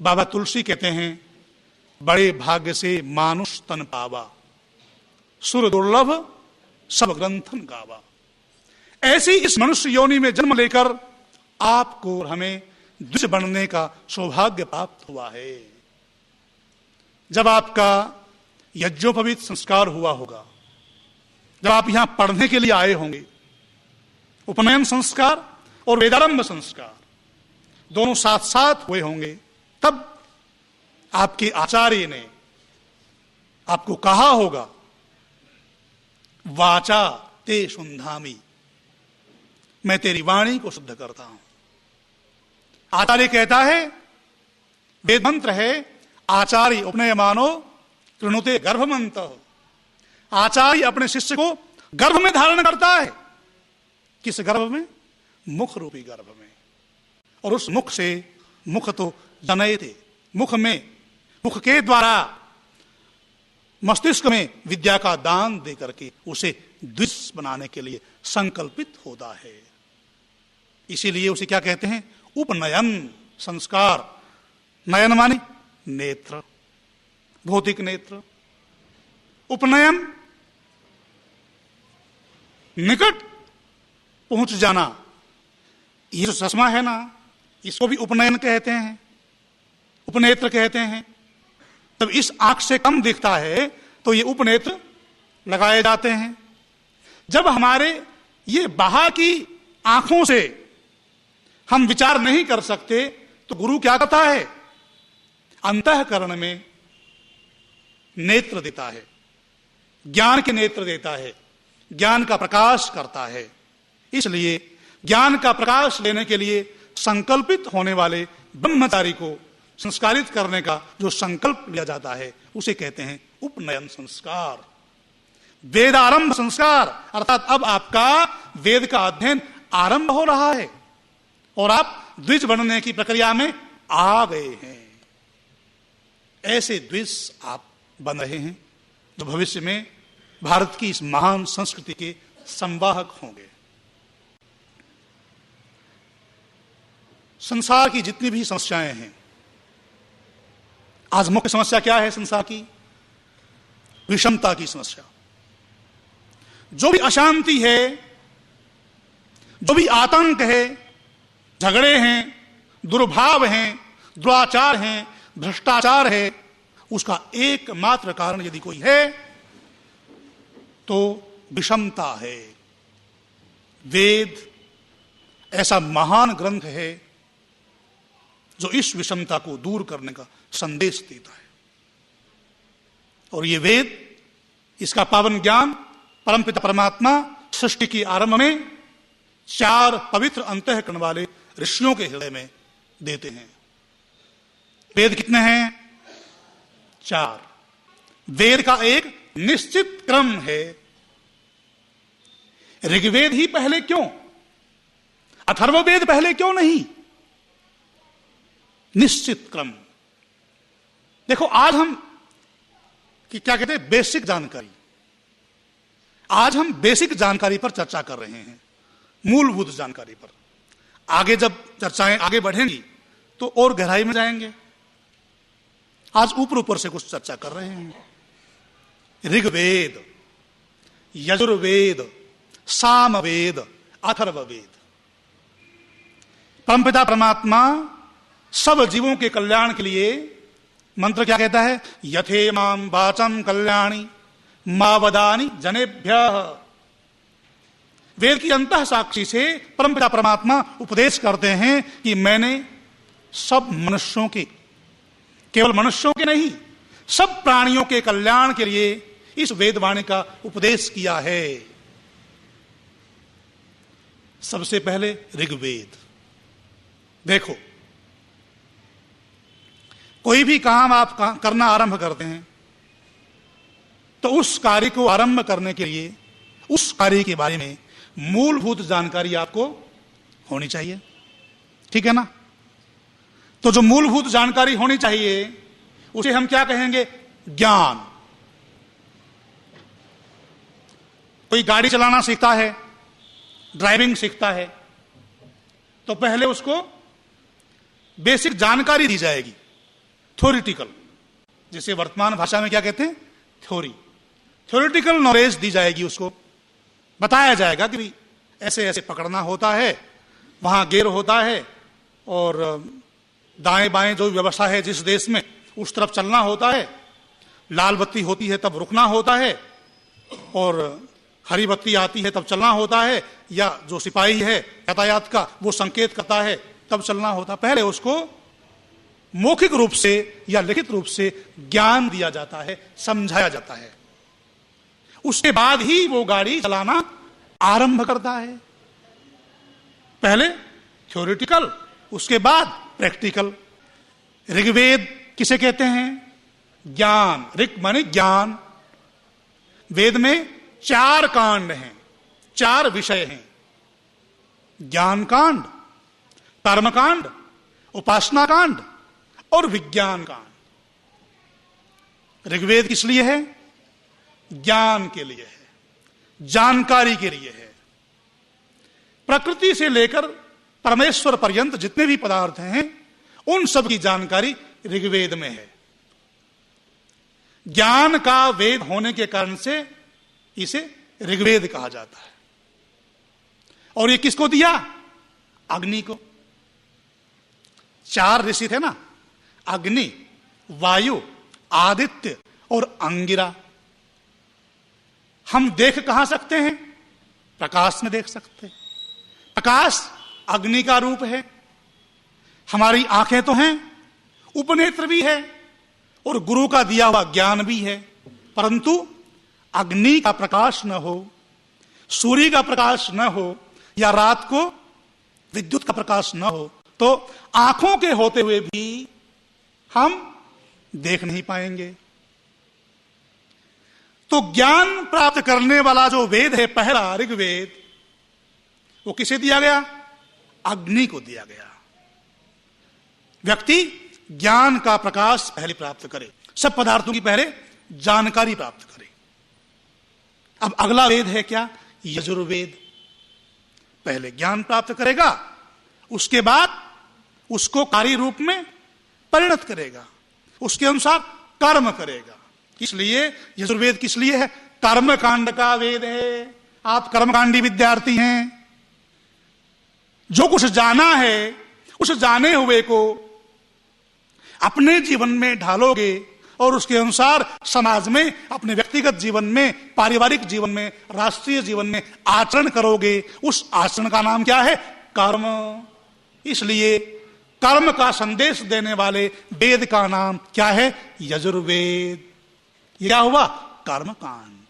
बाबा तुलसी कहते हैं, बड़े भाग्य से मानुष तन पावा, सुर दुर्लभ सब ग्रंथन गावा। ऐसी इस मनुष्य योनि में जन्म लेकर आपको और हमें द्विज बनने का सौभाग्य प्राप्त हुआ है। जब आपका यज्ञोपवीत संस्कार हुआ होगा, जब आप यहां पढ़ने के लिए आए होंगे, उपनयन संस्कार और वेदारंभ संस्कार दोनों साथ साथ हुए होंगे, तब आपके आचार्य ने आपको कहा होगा, वाचा ते शुंधामी, मैं तेरी वाणी को शुद्ध करता हूं। आचार्य कहता है, वेद मंत्र है, आचार्य उपनयमानो कृणुते गर्भमंत। आचार्य अपने शिष्य को गर्भ में धारण करता है। किस गर्भ में? मुख रूपी गर्भ में। और उस मुख से, मुख तो जनयते, मुख में, मुख के द्वारा मस्तिष्क में विद्या का दान दे करके उसे द्विज बनाने के लिए संकल्पित होता है। इसीलिए उसे क्या कहते हैं? उपनयन संस्कार। नयन माने नेत्र, भौतिक नेत्र। उपनयन निकट पहुंच जाना। ये जो चश्मा है ना, इसको भी उपनयन कहते हैं, उपनेत्र कहते हैं। तब इस आंख से कम दिखता है तो ये उपनेत्र लगाए जाते हैं। जब हमारे ये बाहर की आंखों से हम विचार नहीं कर सकते तो गुरु क्या करता है? अंतःकरण में नेत्र देता है, ज्ञान के नेत्र देता है, ज्ञान का प्रकाश करता है। इसलिए ज्ञान का प्रकाश लेने के लिए संकल्पित होने वाले ब्रह्मचारी को संस्कारित करने का जो संकल्प लिया जाता है उसे कहते हैं उपनयन संस्कार। वेदारंभ संस्कार, अर्थात अब आपका वेद का अध्ययन आरंभ हो रहा है और आप द्विज बनने की प्रक्रिया में आ गए हैं। ऐसे द्विज आप बन रहे हैं जो भविष्य में भारत की इस महान संस्कृति के संवाहक होंगे। संसार की जितनी भी समस्याएं हैं, आज मुख्य समस्या क्या है संसार की? विषमता की समस्या। जो भी अशांति है, जो भी आतंक है, झगड़े हैं, दुर्भाव हैं, दुराचार हैं, भ्रष्टाचार है, उसका एकमात्र कारण यदि कोई है तो विषमता है। वेद ऐसा महान ग्रंथ है जो इस विषमता को दूर करने का संदेश देता है। और ये वेद, इसका पावन ज्ञान परमपिता परमात्मा सृष्टि की आरंभ में 4 पवित्र अंतःकरण वाले ऋषियों के हृदय में देते हैं। वेद कितने हैं? 4। वेद का एक निश्चित क्रम है। ऋग्वेद ही पहले क्यों? अथर्ववेद पहले क्यों नहीं? निश्चित क्रम। देखो, आज हम क्या कहते हैं? बेसिक जानकारी। आज हम बेसिक जानकारी पर चर्चा कर रहे हैं, मूलभूत जानकारी पर। आगे जब चर्चाएं आगे बढ़ेंगी तो और गहराई में जाएंगे। आज ऊपर ऊपर से कुछ चर्चा कर रहे हैं। ऋग्वेद, यजुर्वेद, सामवेद, अथर्ववेद। परमपिता परमात्मा सब जीवों के कल्याण के लिए मंत्र क्या कहता है? यथे माम वाचम कल्याणी मावदानी जनेभ्यः। वेद की अंतः साक्षी से परमपिता परमात्मा उपदेश करते हैं कि मैंने सब मनुष्यों के, केवल मनुष्यों के नहीं, सब प्राणियों के कल्याण के लिए इस वेदवाणी का उपदेश किया है। सबसे पहले ऋग्वेद। देखो, कोई भी काम आप करना आरंभ करते हैं तो उस कार्य को आरंभ करने के लिए उस कार्य के बारे में मूलभूत जानकारी आपको होनी चाहिए। ठीक है ना? तो जो मूलभूत जानकारी होनी चाहिए उसे हम क्या कहेंगे? ज्ञान। कोई गाड़ी चलाना सीखता है, ड्राइविंग सीखता है, तो पहले उसको बेसिक जानकारी दी जाएगी थ्योरिटिकल, जिसे वर्तमान भाषा में क्या कहते हैं, थ्योरी, थ्योरिटिकल नॉलेज दी जाएगी। उसको बताया जाएगा कि भाई ऐसे ऐसे पकड़ना होता है, वहां गेर होता है, और दाएं बाएं जो व्यवस्था है जिस देश में उस तरफ चलना होता है, लाल बत्ती होती है तब रुकना होता है, और हरी बत्ती आती है तब चलना होता है, या जो सिपाही है यातायात का वो संकेत करता है तब चलना होता है। पहले उसको मौखिक रूप से या लिखित रूप से ज्ञान दिया जाता है, समझाया जाता है, उसके बाद ही वो गाड़ी चलाना आरंभ करता है। पहले थ्योरेटिकल, उसके बाद प्रैक्टिकल। ऋग्वेद किसे कहते हैं, ज्ञान, ऋग माने ज्ञान। वेद में 4 कांड हैं, 4 विषय हैं, ज्ञान कांड, कर्म कांड, उपासना कांड और विज्ञान कांड। ऋग्वेद किस लिए है, ज्ञान के लिए है, जानकारी के लिए है। प्रकृति से लेकर परमेश्वर पर्यंत जितने भी पदार्थ हैं उन सब की जानकारी ऋग्वेद में है। ज्ञान का वेद होने के कारण से इसे ऋग्वेद कहा जाता है। और ये किसको दिया, अग्नि को। 4 ऋषि थे ना, अग्नि, वायु, आदित्य और अंगिरा। हम देख कहां सकते हैं, प्रकाश में देख सकते हैं। प्रकाश अग्नि का रूप है। हमारी आंखें तो हैं, उपनेत्र भी है और गुरु का दिया हुआ ज्ञान भी है, परंतु अग्नि का प्रकाश न हो, सूर्य का प्रकाश न हो, या रात को विद्युत का प्रकाश न हो, तो आंखों के होते हुए भी हम देख नहीं पाएंगे। तो ज्ञान प्राप्त करने वाला जो वेद है पहला ऋग्वेद, वो किसे दिया गया, अग्नि को दिया गया। व्यक्ति ज्ञान का प्रकाश पहले प्राप्त करे, सब पदार्थों की पहले जानकारी प्राप्त करे। अब अगला वेद है क्या, यजुर्वेद। पहले ज्ञान प्राप्त करेगा, उसके बाद उसको कार्य रूप में परिणत करेगा, उसके अनुसार कर्म करेगा। इसलिए यजुर्वेद किस लिए है, कर्म कांड का वेद है। आप कर्मकांडी विद्यार्थी हैं, जो कुछ जाना है उस जाने हुए को अपने जीवन में ढालोगे और उसके अनुसार समाज में, अपने व्यक्तिगत जीवन में, पारिवारिक जीवन में, राष्ट्रीय जीवन में आचरण करोगे। उस आचरण का नाम क्या है, कर्म। इसलिए कर्म का संदेश देने वाले वेद का नाम क्या है, यजुर्वेद। यह क्या हुआ, कर्म कांड।